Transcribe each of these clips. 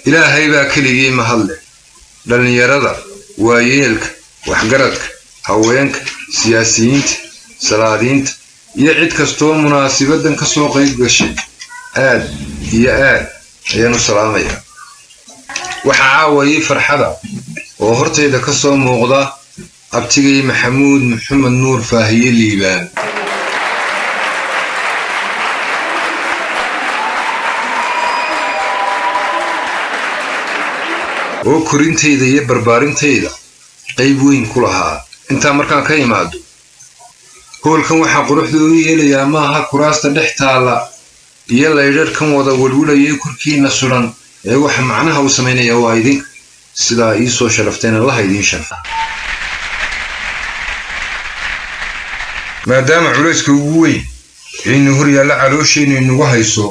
ilaahay baa keligii mahadle dhalinyarada waayeelka waxgaradka haweenka siyaasiyiinta salaadiinta iyo cid kastoo munaasabadan ka soo qayb gashay aad iyo aad ayaan u salaamayaa waxa caawayay farxada oo hortayda ka soo muuqda abtigay maxamuud maxamed nuur faahiye liibaan oo korintayda iyo barbaarintayda qayb weyn ku lahaa inta markaan ka imaado hoolkan waxa quruxda u yeelayaa maaha kuraasta dhex taala iyo leedarkan wada walwalaya korkiina suran ee waxa macnaha uu sameeynaya waa idinka sida ay soo sharafteen Allah idin sharfa maadaama culayska ugu weyn inuu hor yaala caloosheena inagu hayso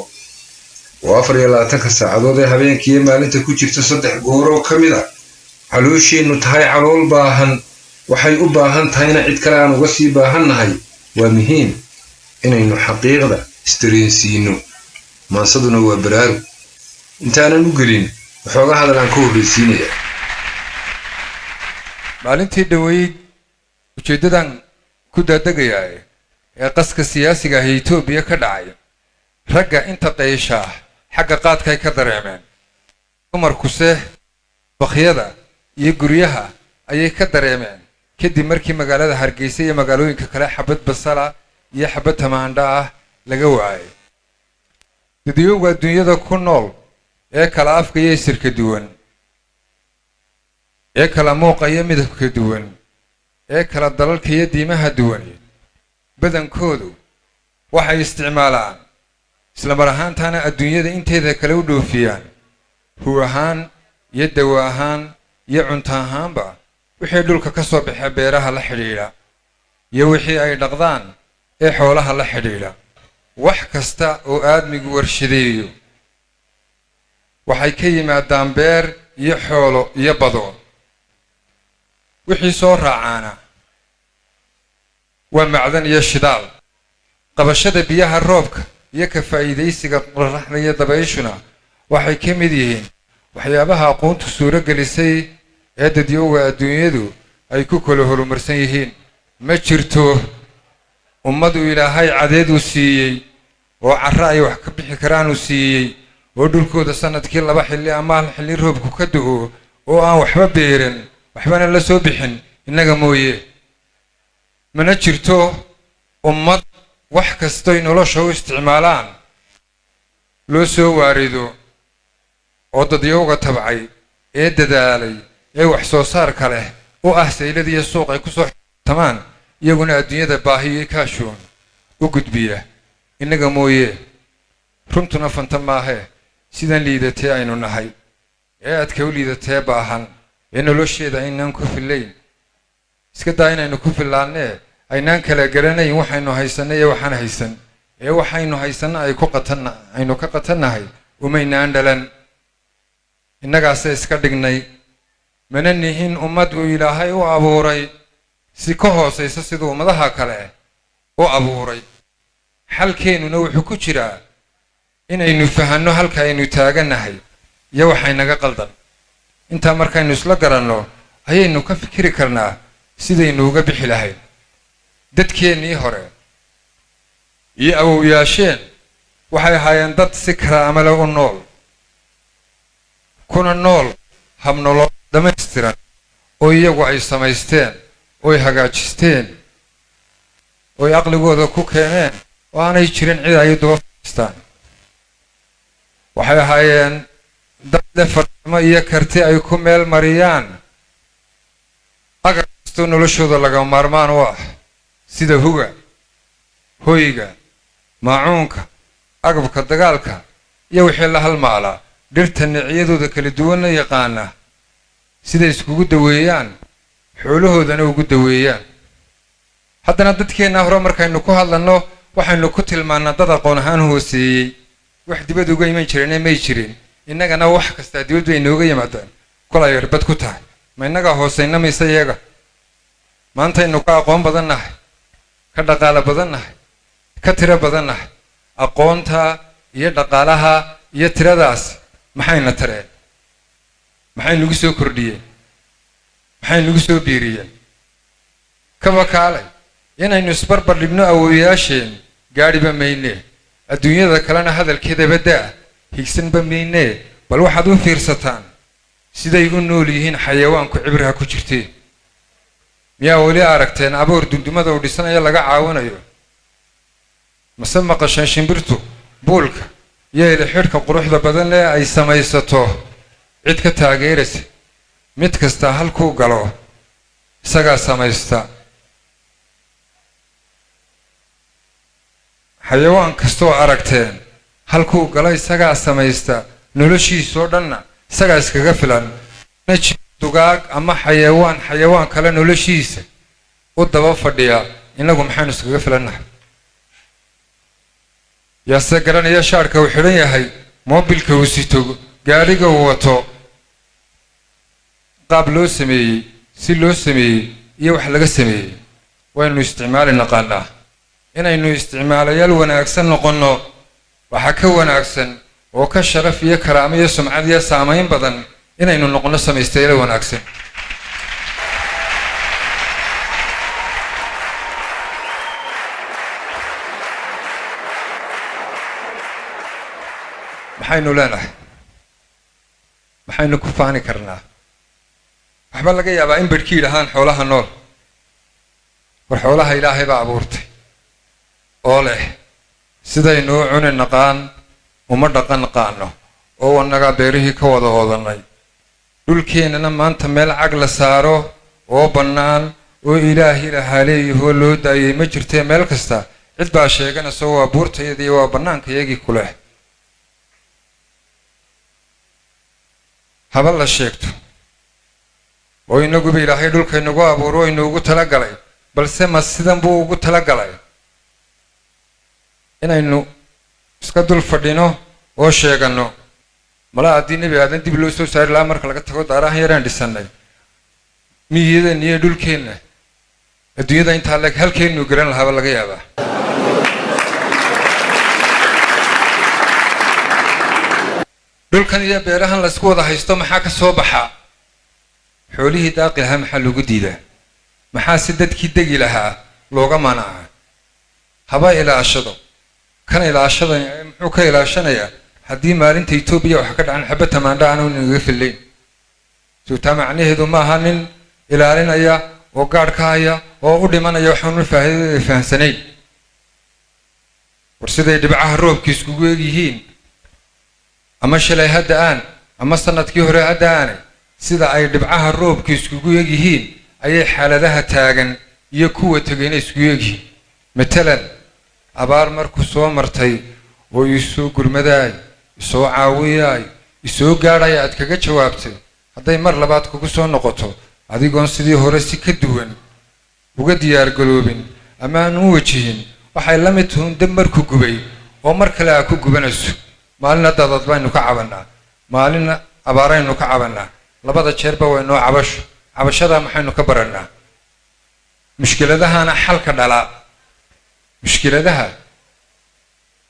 و24 saacadood ee habeenkii maalinta ku jirta 3 goor oo kamid ah caloosheenu tahay calool baahan waxay u baahan tahayna cid kale aan uga sii baahanahay waa muhiim inaynu xaqiiqda istireensiino maasaduna waa baraarug intaanan u gelin waxooga hadalkan ku horeysiinaya maalintii dhaweyd ujeedadan ku daadagaya ee qaska siyaasiga ah Itoobiya ka dhacay ragga inta qeysha xagga qaadkay ka dareemeen dumarkuse baqyada iyo guryaha ayay ka dareemeen kadib markii magaalada Hargeysa iyo magaalooyinka kale xabad basala iyo xabad tamaandha ah laga waayay dadweynaha adduunyada ku nool ee kala afka iyo sirka duwan ee kala muuqaya midabka duwan ee kala dalalka iyo diimaha duwan badankoodu waxay isticmaalaan isla mar ahaantaana adduunyada inteeda kale u dhoofiyaan huwahan iyo dawahan iyo cunto ahaanba wixii dhulka ka soo baxay beeraha la xiriira iyo wixii ay dhaqdaan ee xoolaha la xiriira wax kasta oo aadmigu warshadeeyo waxay ka yimaadaan beer iyo xoolo iyo bado wixii soo raacana waa macdan iyo shidaal qabashada biyaha roobka iyo ka faa'iideysiga qorraxda iyo dabayshuna waxay ka mid yihiin waxyaabaha aqoontu suuro gelisay ee dadweynaha adduunyadu ay ku kala horumarsan yihiin ma jirto ummadu ilaahay cadeed u siiyay oo carra ay wax ka bixi karaan u siiyay oo dhulkooda sanadkii 2 xilli ama hal xilli roobku ka da'o oo aan waxba beerin waxbana la soo bixin inaga mooyee mana jirto ummad wax kasta oo nolosha u isticmaalaan loo soo waarido oo dadweynaha tabcay ee dadaalay ee wax soo saar kale oo ah saylad iyo suuq ay ku soo tamaan iyaguna adduunyada baahiyo kaashoon u gudbiya inaga mooyee runtuna fanta maahe sidan liidatay aynu nahay ee aad ka liidatay baahan ee nolosheeda inaan ku filayn iska daa inaynu ku filaanee aynaan kala garanayn waxaynu haysanay iyo waxaan haysan ee waxaynu haysan ay ku qatanna aynu ka qatanahay umaynaan dhalan innagaas iska dhignay mana nihin ummad uu ilaahay u abuuray si ka hooseysa sidoo ummadaha kale u abuuray xalkeenuna wuxuu ku jiraa inaynu fahanno halka aynu taaganahay iyo waxay naga qaldan inta markaynu isla garanno ayaynu ka fikiri karnaa sidaynu uga bixi lahayn dadkeenii hore iyo awowyaasheen waxay ahaayeen dad si karaamo leh u nool kuna nool hab nolol dhammaystiran oo iyagu ay samaysteen oo ay hagaajisteen oo ay aqligooda ku keeneen oo aanay jirin cid ay doofistaan waxay ahaayeen dad leh fartamo iyo karti ay ku meel mariyaan agabkastoo noloshooda laga maarmaan u ah sida huga hoyga maacuunka agabka dagaalka iyo wixii la halmaalaa dhirta noocyadooda kala duwan la yaqaana sida iskugu daweeyaan xoolahoodana ugu daweeyaan haddana dadkeena hore markaynu ku hadlano waxaynu ku tilmaanaa dad aqoon ahaan hooseeyay wax dibad uga iman jireen may jirin innagana wax kasta dibad bay nooga yimaadaan kala yarbad ku tahay ma inaga hooseyna maysa iyaga maanta inuu ka aqoon badannahay ka dhaqaale badannahay ka tiro badannahay aqoonta iyo dhaqaalaha iyo tiradaas maxayna tareen maxay nagu soo kordhiyeen maxay nagu soo biiriyeen kaba kaalay inaynu isbarbar dhigno awoowayaasheen gaadhiba maynee adduunyada kalena hadalkeedaba daa higsanba maynee bal waxaad u fiirsataan siday u nool yihiin xayawaanku cibriha ku jirteen miyaa weli aragteen aboor dundumada u dhisanaya laga caawinayo mase maqasheen shimbirtu buulka iyo ilixidhka quruxda badan ee ay samaysato cid ka taageeraysa mid kasta halkuu galo isagaa samaysta xayawaan kastoo aragteen halkuu galo isagaa samaysta noloshiisoo dhanna isagaa iskaga filan dugaag ama xayawaan kale noloshiisa u daba fadhiya innagu maxaynu iskaga filannahay yaase garanaya shaarka uu xidhan yahay moobilka uu sito gaadhiga uu wato qaab loo sameeyey si loo sameeyey iyo wax laga sameeyey waynu isticmaali naqaanaa inaynu isticmaalayaal wanaagsan noqonno waxaa ka wanaagsan oo ka sharaf iyo karaamo iyo sumcad iyo saamayn badan inaynu noqonno samaystayaal wanaagsan maxaynu leenahay maxaynu ku faani karnaa waxba laga yaabaa in badhkii yidhahaan xoolaha nool war xoolaha ilaahay baa abuurtay oo leh sidaynu u cuni naqaan uma dhaqan naqaano oo wanagaa beerihii ka wada oodannay dhulkeennana maanta meel cag la saaro oo bannaan oo ilaahi lahaa leeyahoo loo daayay ma jirtee meel kasta cid baa sheeganayso waa buurtayadii waa bannaankayagii ku leh haba la sheegto oo inaguba ilaahay dhulkaynagu abuuro o inuugu talagalay balse ma sidan buu ugu talagalay inaynu iska dul fadhino oo sheeganno malaa haddii nebi aadan dib loo soo saari lahaa marka laga tago daarahan yaraan dhisannay miyadeenna iyo dhulkeenna adduunyada intaa leeg halkeennu garan lahaaba laga yaabaa dhulkan iyo beerahan laysku wada haysto maxaa ka soo baxaa xoolihii daaqi lahaa maxaa loogu diidaa maxaa si dadkii degi lahaa looga manacaa haba ilaashado kan ilaashadani muxuu ka ilaashanayaa haddii maalinta etoobiya waxa ka dhacan xabad tamaandha aanu nagaga fillayn suutaa macnaheedu maaha nin ilaalinaya oo gaadh ka haya oo u dhimanaya waxaanu faa'iidada fahamsanayn war siday dhibcaha roobka iskugu egyihiin ama shalay hadda aan ama sanadkii hore hadda aanay sida ay dhibcaha roobka iskugu egyihiin ayay xaaladaha taagan iyo kuwa tegayna iskugu egyihiin matalan abaar markuu soo martay oo isoo gurmadaay isoo caawiyaay isoo gaadhaya aad kaga jawaabtay hadday mar labaad kugu soo noqoto adigoon sidii hore si ka duwan uga diyaargaloobin ama aan u wajihin waxay la mid tuun dab markuu gubay oo mar kale aa ku gubanayso maalina dadad baynu ka cabannaa maalina abaaraynu ka cabannaa labada jeerba waynoo cabasho cabashadaa maxaynu ka barannaa mushkiladahana xalka dhalaa mushkiladaha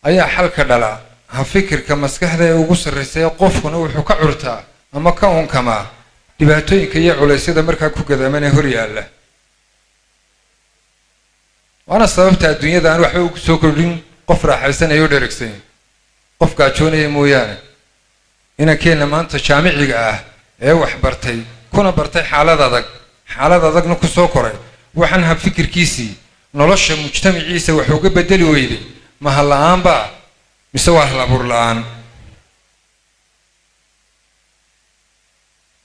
ayaa xalka dhalaa ha fikirka maskaxda ee ugu sarraysa ee qofkuna wuxuu ka curtaa ama ka unkamaa dhibaatooyinka iyo culaysyada markaa ku gadaaman ee hor yaalla waana sababta adduunyada aan waxba ugu soo kordhin qof raaxaysanaya o dheregsanay qof gaajoonaya mooyaane inankeenna maanta jaamiciga ah ee wax bartay kuna bartay xaalad adagna ku soo koray waxaan hab fikirkiisii nolosha mujtamaciisa wax uga bedeli weyday ma hal la'aanba mise waa hal abuur la'aan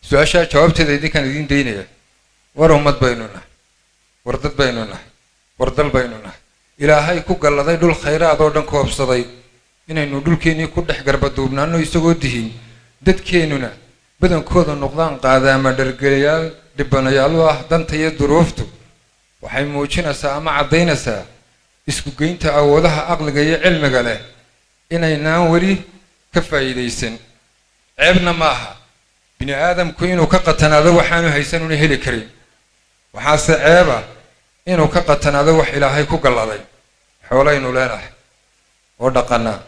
su-aashaa jawaabteeda idinkaan idiin daynaya war ummad baynu nahay war dad baynu nahay war dal baynu nahay ilaahay ku galladay dhul khayraad oo dhan koobsaday inaynu dhulkeennii ku dhex garbaduubnaano isagoo dihin dadkeennuna badankooda noqdaan qaadaama dhargelayaal dhibanayaal u ah danta iyo duruuftu waxay muujinaysaa ama caddaynaysaa isku geynta awoodaha aqliga iyo cilmiga leh inaynaan weli ka faa'iidaysan ceebna ma aha bini aadamku inuu ka qatanaado waxaanu haysan una heli karin waxaase ceeba inuu ka qatanaado wax ilaahay ku galladay xoolaynu leenahay oo dhaqannaa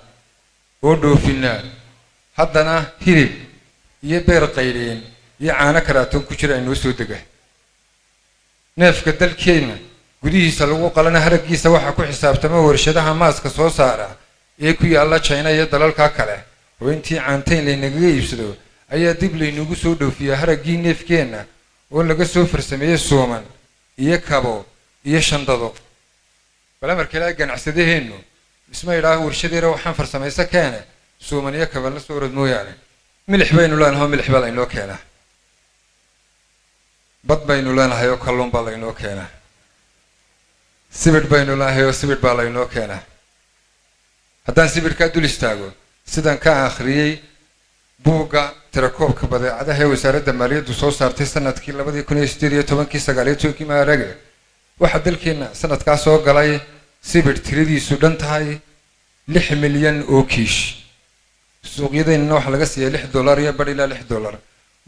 oo dhoofinnaa haddana hilib iyo beer qaydheen iyo caano karaatoon ku jira inoo soo dega neefka dalkeenna gudihiisa lagu qalana haraggiisa waxaa ku xisaabtama warshadaha maaska soo saara ee ku yaalla China iyo dalalka kale oo intii caantayn laynagaga iibsado ayaa dib laynagu soo dhoofiyaa haraggii neefkeenna oo laga soo farsameeyay Soomaan iyo kabo iyo shandado bala markale ganacsadaheennu isma ilaahu warshadeera waxaan farsamaysa keena Soomaan iyo kabo la soo rad mooyaane milix baynu leenahay milix baa laynoo keenaa bad baynu leenahay oo kalluun baa laynoo keenaa sibir baynu leenahay oo sibir baa laynoo keenaa haddaan sibirka dul istaago sidan ka akhriyay buugga tirakoobka badeecadaha ee wasaaradda maaliyaddu soo saartay sanadkii 2018 maarage waxa dalkeena sanadkaas soo galay sibir tiradiisu dhan tahay 6 milyan oo kiish suuqyadeena waxa laga siiyay $6 iyo bar ilaa $6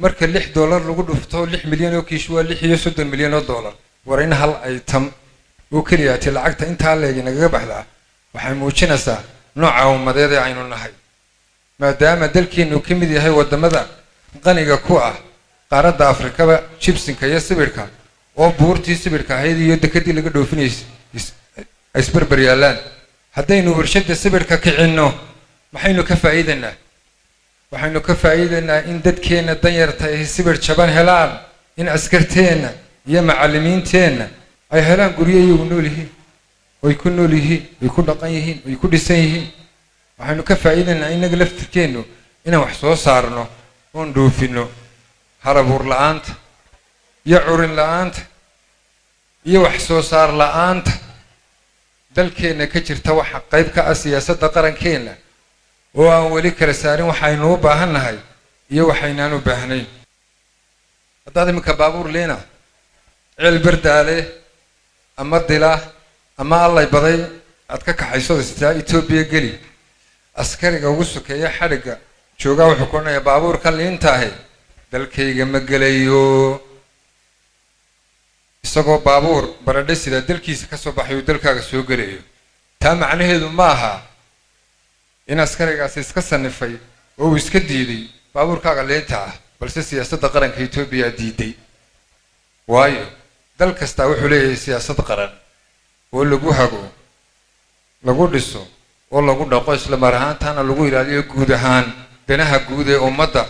marka $6 lagu dhufto 6 milyan oo kiish waa 36 milyan oo dollar warayna hal item oo kaliya tii lacagta inta leeyay naga baxdaa waxay muujinaysaa nooca ummadeed ee aynu nahay maadaama dalkeenu ka mid yahay wadamada qaniga ku ah qaaradda Afrikaba chipsinka iyo sibirka oo buurtii sibirka ahayd iyo dekadii laga dhoofinayay isbarbar yaalaan haddaynu warshada sibirka kicinno maxaynu ka faa'iideynaa waxaynu ka faa'iideynaa in dadkeena danyarta ay sibir jaban helaan in askarteena iyo macallimiinteena ay helaan guryo iyagu nool yihiin way ku nool yihiin way ku dhaqan yihiin way ku dhisan yihiin waxaynu ka faa'iideynaa inaga laftirkeenu inaan wax soo saarno oon dhoofino harabuur la'aanta iyo curin la'aanta iyo wax soo saar la'aanta dalkeena ka jirta waxa qayb ka ah siyaasadda qarankeena oo aan weli kala saarin waxaynu u baahannahay iyo waxaynaan u baahnayn haddaad iminka baabuur leena ceel bardaale ama dila ama allay baday aad ka kaxayso istaa Itoobiya geli askariga ugu sokeeya xariga jooga wuxuu ku leeyahay baabuurka liintahay dalkayga ma galayo isagoo baabuur baradhe sida dalkiisa ka soo baxay dalkaaga soo galayo taa macnaheedu ma aha in askarigaas iska sanifay oo iska diiday baabuurkaaga liinta ah balse siyaasadda qaranka Itoobiya diiday waayo dal kasta wuxuu leeyahay siyaasad qaran oo lagu hago lagu dhiso oo lagu dhaqo isla mar ahaantaana lagu ilaaliyo guud ahaan danaha guud ee ummadda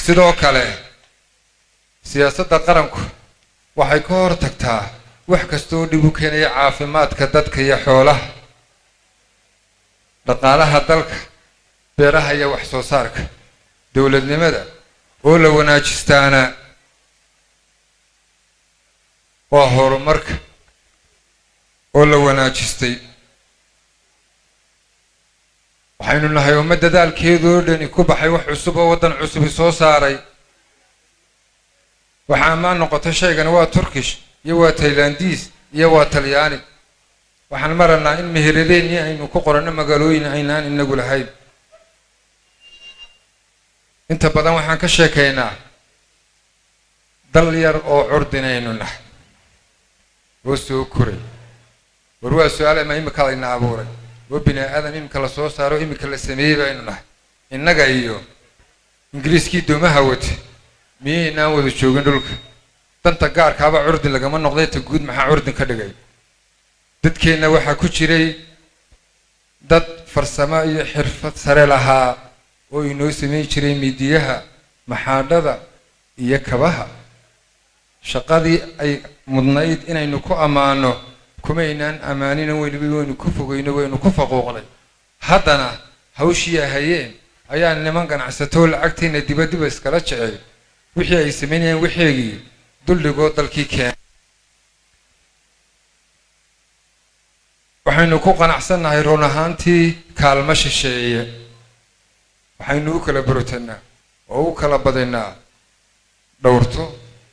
sidoo kale siyaasadda qaranku waxay ka hortagtaa wax kasta oo dhib u keenaya caafimaadka dadka iyo xoolaha dhaqaalaha dalka beeraha iyo wax soo saarka dawladnimada oo la wanaajistaana waa horumarka oo la wanaajistay waxaynu nahay umma dadaalkeedu dhan ku baxay wax cusub oo wadan cusub soo saaray waxa ma noqoto shaygan waa Turkish iyo waa Thailandis iyo waa Talyaani waxaan maranaa in meheradeen aynu ku qorano magaalooyin aynaan inagu lahayn inta badan waxaan ka sheekaynaa dal yar oo curdinaynu nahay oo soo koray warwaa su'aal ma imika la ina abuuray oo bini aadan imika la soo saaro imika la sameeyay baynu nahay innaga iyo ingiriiskii doomaha wati miyayna wada joogin dhulka danta gaarka aba curdin lagama noqday ta guud maxaa curdin ka dhigay dadkeena waxa ku jiray dad farsamo iyo xirfad sare lahaa oo inoo sameeyay jiray midiyaha maxaadada iyo kabaha shaqadii ay mudnayd inaynu ku amaano kuma inaan amaanina waynu ku fogeyno waynu ku faqooqnay haddana hawshii hayeen ayaa niman ganacsato lacagteena dibadda iskala jecel wixii ay sameeyeen wixii dulligo dalkii keen waxaynu ku qanacsanahay roon ahaantii kaalmo shisheeye waxaynu u kala barotanaa oo u kala badanaa dhowrto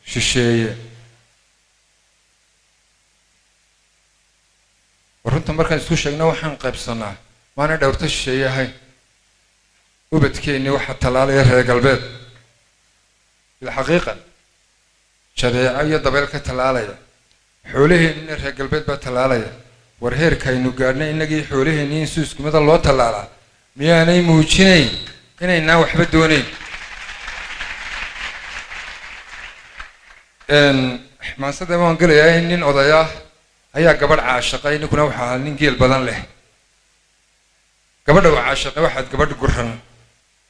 shisheeye runta markaan isku sheegno waxaan qaybsanaa maana dhowrto shisheeye ahayn ubadkeeni waxa talaalaya reer galbeed الحقيقة شريعة دبل كتلالية حوله إن الرجال بيت بتلالية ورهير كاينو قارنا إنك حوله إن يسوس كم الله تلالا مياني موجيني inaynaa waxba doonayn. maansada waan gelayaa nin odaya ayaa gabadh caashaqay, ninkuna waxa ahaa nin geel badan leh. gabadha waa caashaqay waxaad gabadh gurran.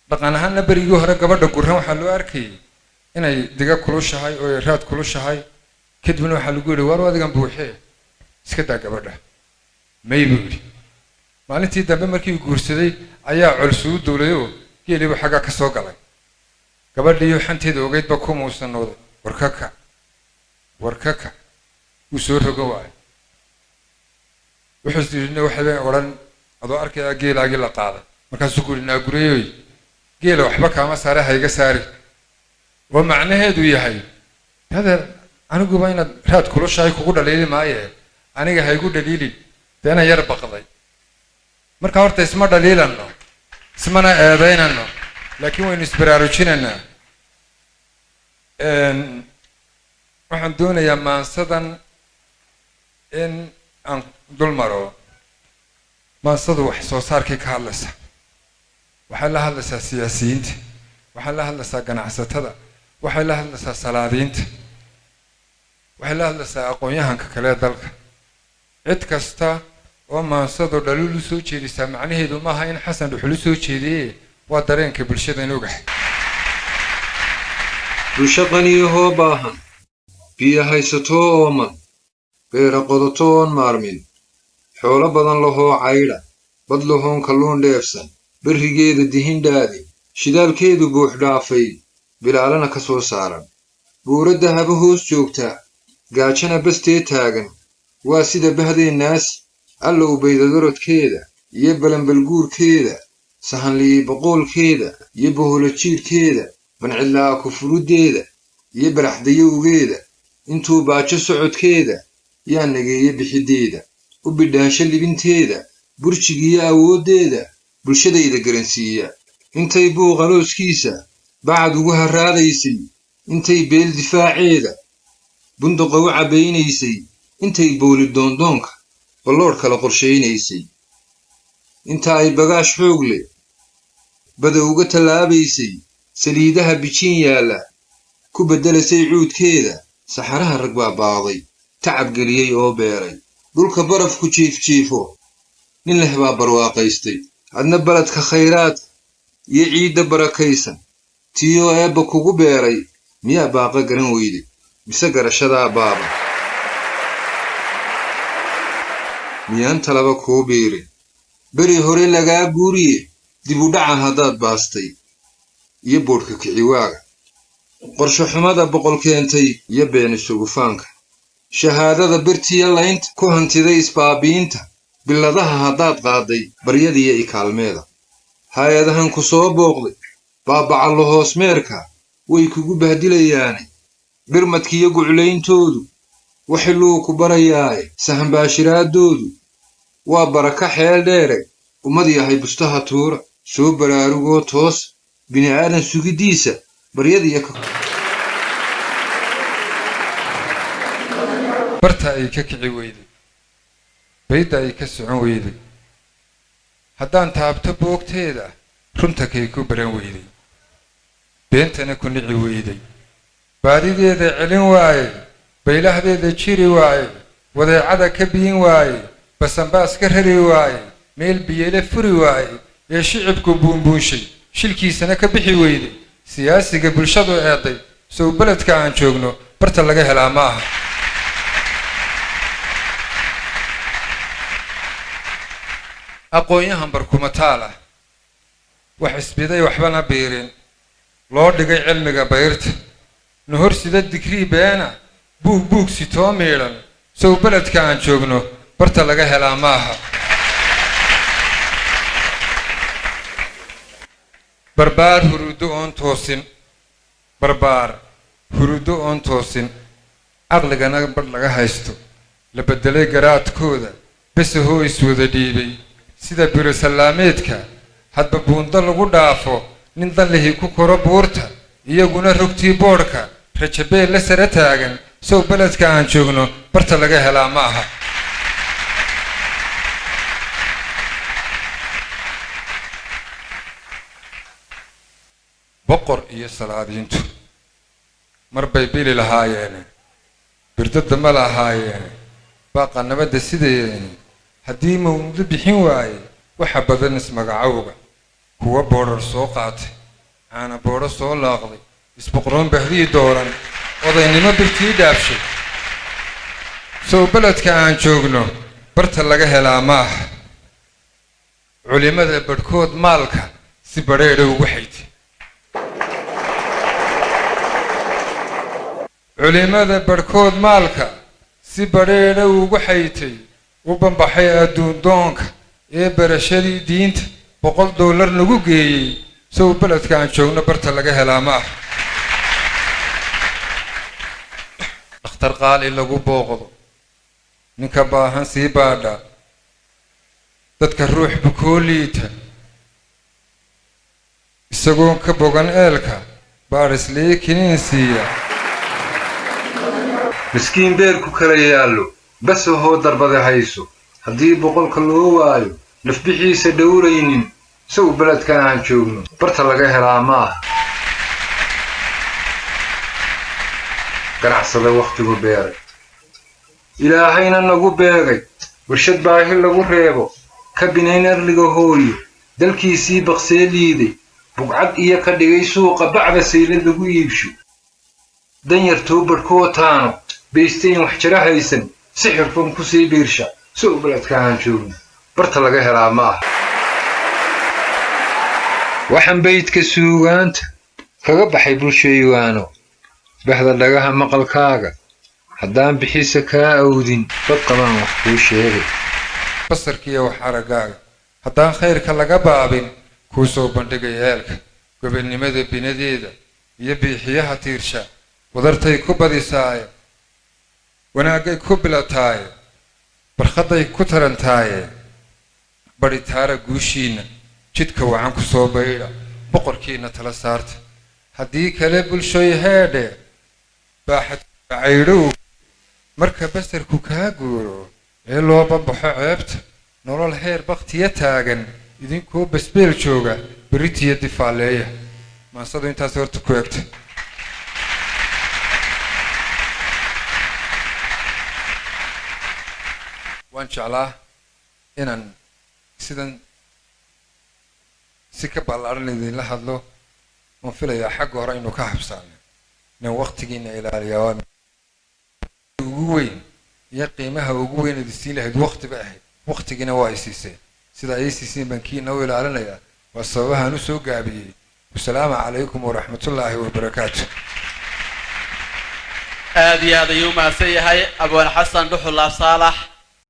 dhaqan ahaanna berigii hore gabadha gurran waxaa loo arkayay inay diga kulushahay oo ay raad kulushahay. kadibna waxaa lagu yidhi waar adigan buuxee iska daa gabadha. may buu yidhi. maalintii dambe markii uu guursaday ayaa colsuu duulayoo geeliibu xagga ka soo galay. gabadhiiyo xanteeda ogeydba ku muusanooday. warkaka wuu soo rogo waayo. wuxuu yidhi waxay odhan adoo arkayaa geelaagii la qaaday. markaasuu ku yidhi naagurayoy geela waxba kaama saare hayga saari. oo macnaheedu yahay hadeer aniguba inaad raad kulushahay kugu dhaliili maaye aniga haygu dhaliilin. deena yar baqday. marka horta isma dhaliilanno ismana eedaynanno laakiin waynu isbaraarujinaynaa. waxaan doonayaa maansadan in aan dul maro. maansadu wax soo saarkay ka hadlaysaa. waxay la hadlaysaa siyaasiyiinta, waxay la hadlaysaa ganacsatada, waxay la hadlaysaa salaadiinta, waxay la hadlaysaa aqoon-yahanka kale dalka. cid kasta oo maansadu dhaliil u soo jeedisaa macnaheedu maaha in xasan dhuxul u soo jeediye waa dareenka bulshada in ogahay. bulsho qaniyahoo baahan, biyo haysatoo ooman, beera qodato oon maarmin, xoolo badan lahoo caydha, bad lahoon kalluun dheefsan, berrigeeda dihindhaadi, shidaalkeedu buux dhaafay, bilaalana ka soo saaran, buuradda haba hoos joogtaa, gaajana bastee taagan, waa sida bahdeennaasi, allow baydadarodkeeda iyo balanbalguurkeeda, sahanlii boqoolkeeda iyo boholo jiirkeeda, bancidlaa kufuruddeeda iyo baraxdayowgeeda, intuu baajo socodkeeda yaa nageeye bixiddeeda, u bidhaansho libinteeda, burjigiyo awooddeeda, bulshadayda garansiiya. intay buuqalooskiisa bacad ugu harraadaysay, intay beel difaaceeda bunduqa u cabbaynaysay, intay booli doondoonka balloodh kala qorshaynaysay, inta ay bagaash xoog leh bada uga tallaabaysay, saliidaha bijiin yaalla ku beddelasay cuudkeeda, saxaraha rag baa baaqday, tacab geliyey oo beeray, dhulka barafku jiifjiifo nin leh baa barwaaqaystay. adna baladka khayraadka iyo ciidda barakaysan tiyoo eebba kugu beeray, miyaa baaqa garan weyday mise garashadaa baaba? miyaan talaba kuu biirin beri hore lagaa guuriye dib u dhaca haddaad baastay iyo boodhka kiciwaaga, qorsho xumada boqol keentay iyo been isugufaanka, shahaadada birtiya laynta ku hantiday isbaabiinta, biladaha haddaad qaaday baryadiiyo ikaalmeeda, hay-adahan ku soo booqday baabacallo hoosmeerka way kugu bahdilayaane, birmadkiiyo guclayntoodu waxiluu ku barayaaye, sahanbaashiraaddoodu waa baraka xeel dheere, ummad yahay bustaha tuura, soo baraarugoo toos, bini'aadan sugiddiisa baryadiiyo barta ay ka kici weyday, baydda ay ka socon weyday, haddaan taabto boogteeda runta kay ku baran weyday, beentana ku nici weyday, baadideeda celin waaye, baylahdeeda jiri waaye, wadeecada ka biin waaye, basanbaas ka rari waaye, meel biyele furi waaye, ee shicibku buunbuunshay shilkiisana ka bixi weyday, siyaasiga bulshadu eeday, sow beledka aan joogno barta laga helaa ma aha. aqoon-yahan barkumataal ah wax isbiday waxbana biirin, loo dhigay cilmiga bayrta, nuhorsida digrii beena, buug sitoo miidhan, sow beledka aan joogno barta laga helaa ma aha. barbaar hurudo oon toosin, caqligana bar laga haysto, la beddelay garaadkooda besahoo iswada dhiibay, sida birosallaameedka hadba buundo lagu dhaafo, nin danlihii ku koro buurta, iyaguna rogtii boodhka rajabeel la sara taagan, sow beledka aan joogno barta laga helaa ma aha. boqor iyo salaadiintu marbay bili lahaayeen birdada ma lahaayeen baaqa nabadda sideeni haddii mawduuc bixin waaye waxa badan ismagacowga kuwa boodhar soo qaatay caana boodho soo laaqday isboqroon bahdii dooran odaynimo birtii dhaafshay soo beledka aan joogno barta laga helaa maaha culimada badhkood maalka si badheedha ugu xaytay culimada badhkood maalka si badheedha ugu xaytay u banbaxay adduun doonka ee barashadii diinta $100 lagu geeyey soo beledka aan joogno barta laga helaa maaha dhakhtar qaali lagu booqdo ninka baahan sii baadha dadka ruux bukoo liita isagoon ka bogan eelka baadhislii kiniin siiya miskiin beerku kala yaallo bas ahoo darbada hayso haddii 100 loo waayo nafbixiisa dhowraynin sow beledkan aan joogno barta laga helaa maaha ganacsada wakhtigu beeray ilaahayna nagu beegay warshad baahi lagu reebo ka binayn arliga hooyo dalkiisii baqsee liiday bugcad iyo ka dhigay suuqa bacda saylad lagu iibsho danyartoo badhkoo taano baystayn wax jara haysan sixirfan ku sii biirsha sow beledka aan joogno barta laga helaa maaha waxaan baydka suugaanta kaga baxay bulshaywaano bahda dhagaha maqalkaaga haddaan bixisa kaa awdin dad qabaan wax kuu sheegay basarkiiyo wax araggaaga haddaan khayrka laga baabin kuu soo bandhigay eelka gobonnimada binadeeda iyo biixiyaha tiirsha wadartay ku badisaaye wanaagay ku bilataaye barkhaday ku tarantaaye badhitaara guushiinna jidka wacan ku soo baydha boqorkiinna tala saarta haddii kale bulshoy heedhe baaxad caydhow marka basarku kaa guuro ee loo banbaxo ceebta nolol heer baktiya taagan idinkoo basbeel jooga beritiya difaaleeya maansadu intaas horta ku egta waan jeclaa inaan sidan si ka ballaaran idinla hadlo waan filayaa xagga hore inuu ka habsaano inaan waqtigiina ilaaliyaa waa ugu weyn iyo qiimaha ugu weyn idin siin lahayd waqti ba ahayd waqtigiina waa ay siiseen sida ay siiseen bankiina u ilaalinayaa waa sababahaan u soo gaabiyey wasalaamu calaykum waraxmatullaahi wabarakaatu aad iyo aad ayuu mahadsan yahay abwaan xasan dhuxul saalax